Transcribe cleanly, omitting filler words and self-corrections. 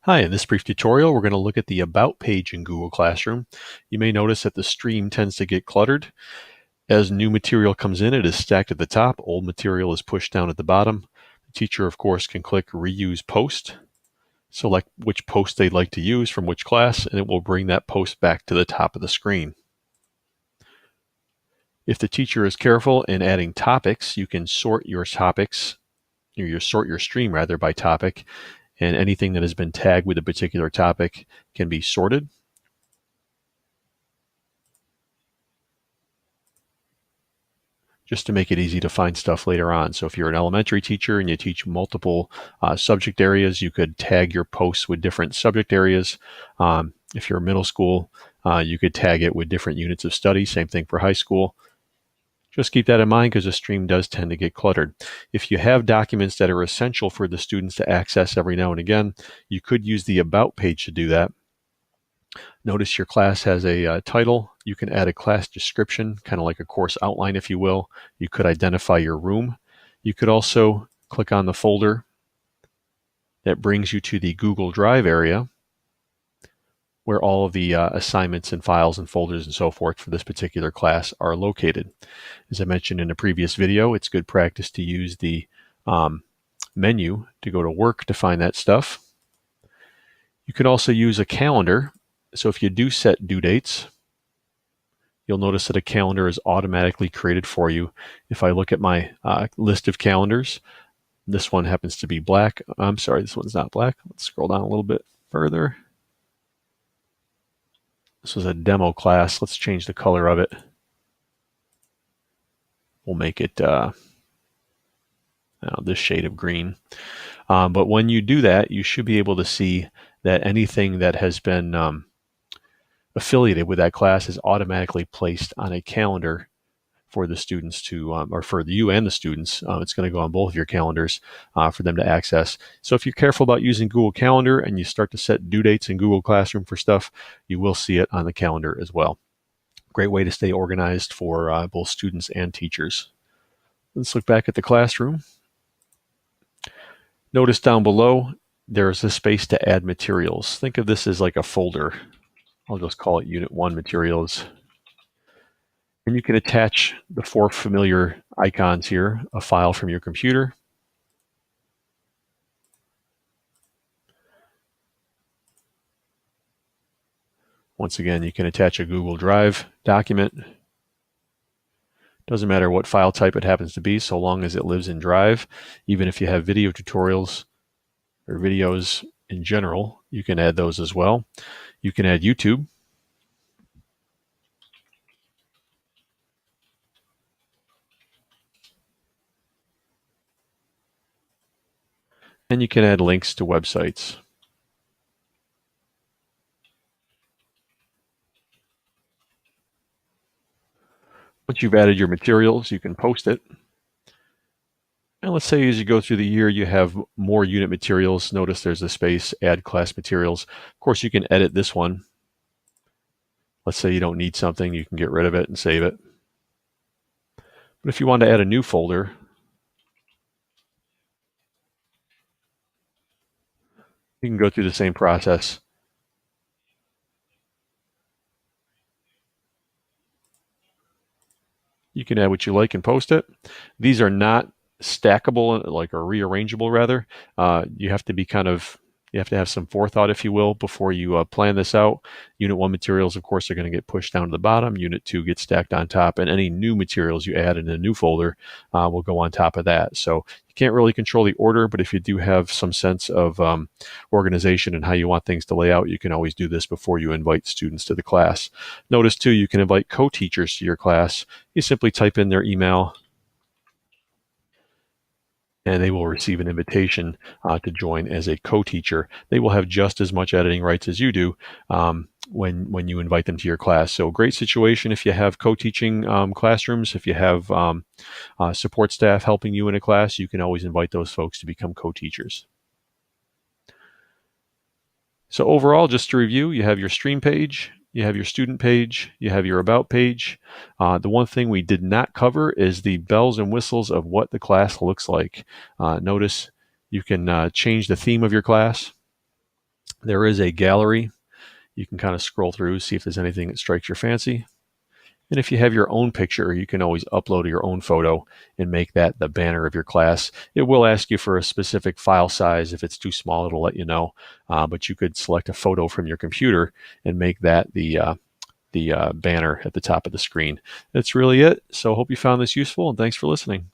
Hi, in this brief tutorial, we're going to look at the About page in Google Classroom. You may notice that the stream tends to get cluttered. As new material comes in, it is stacked at the top. Old material is pushed down at the bottom. The teacher, of course, can click Reuse Post, select which post they'd like to use from which class, and it will bring that post back to the top of the screen. If the teacher is careful in adding topics, you can sort your topics, or sort your stream rather by topic, and anything that has been tagged with a particular topic can be sorted. Just to make it easy to find stuff later on. So if you're an elementary teacher and you teach multiple subject areas, you could tag your posts with different subject areas. If you're middle school, you could tag it with different units of study. Same thing for high school. Just keep that in mind because the stream does tend to get cluttered. If you have documents that are essential for the students to access every now and again, you could use the About page to do that. Notice your class has a title. You can add a class description, kind of like a course outline, if you will. You could identify your room. You could also click on the folder that brings you to the Google Drive area, where all of the assignments and files and folders and so forth for this particular class are located. As I mentioned in a previous video, it's good practice to use the menu to go to work to find that stuff. You could also use a calendar. So if you do set due dates, you'll notice that a calendar is automatically created for you. If I look at my list of calendars, this one happens to be black. I'm sorry, this one's not black. Let's scroll down a little bit further. This was a demo class. Let's change the color of it. We'll make it this shade of green. But when you do that, you should be able to see that anything that has been affiliated with that class is automatically placed on a calendar for the students to, or for you and the students. It's going to go on both of your calendars for them to access. So if you're careful about using Google Calendar and you start to set due dates in Google Classroom for stuff, you will see it on the calendar as well. Great way to stay organized for both students and teachers. Let's look back at the classroom. Notice down below, there's a space to add materials. Think of this as like a folder. I'll just call it Unit 1 Materials. And you can attach the 4 familiar icons here, a file from your computer, once again, you can attach a Google Drive document. Doesn't matter what file type it happens to be, so long as it lives in Drive. Even if you have video tutorials or videos in general, you can add those as well. You can add YouTube. And you can add links to websites. Once you've added your materials, you can post it. And let's say as you go through the year, you have more unit materials. Notice there's a space, add class materials. Of course, you can edit this one. Let's say you don't need something, you can get rid of it and save it. But if you want to add a new folder, you can go through the same process. You can add what you like and post it. These are not stackable, like, or rearrangeable rather. You have to be you have to have some forethought, if you will, before you plan this out. Unit 1 materials, of course, are going to get pushed down to the bottom. Unit 2 gets stacked on top, and any new materials you add in a new folder will go on top of that. So you can't really control the order, but if you do have some sense of organization and how you want things to lay out, you can always do this before you invite students to the class. Notice too, you can invite co-teachers to your class. You simply type in their email, and they will receive an invitation to join as a co-teacher. They will have just as much editing rights as you do when you invite them to your class. So great situation if you have co-teaching classrooms. If you have support staff helping you in a class, you can always invite those folks to become co-teachers. So overall, just to review, you have your stream page, you have your student page, you have your About page. The one thing we did not cover is the bells and whistles of what the class looks like. Notice you can change the theme of your class. There is a gallery. You can kind of scroll through, see if there's anything that strikes your fancy. And if you have your own picture, you can always upload your own photo and make that the banner of your class. It will ask you for a specific file size. If it's too small, it'll let you know. But you could select a photo from your computer and make that the banner at the top of the screen. That's really it. So I hope you found this useful, and thanks for listening.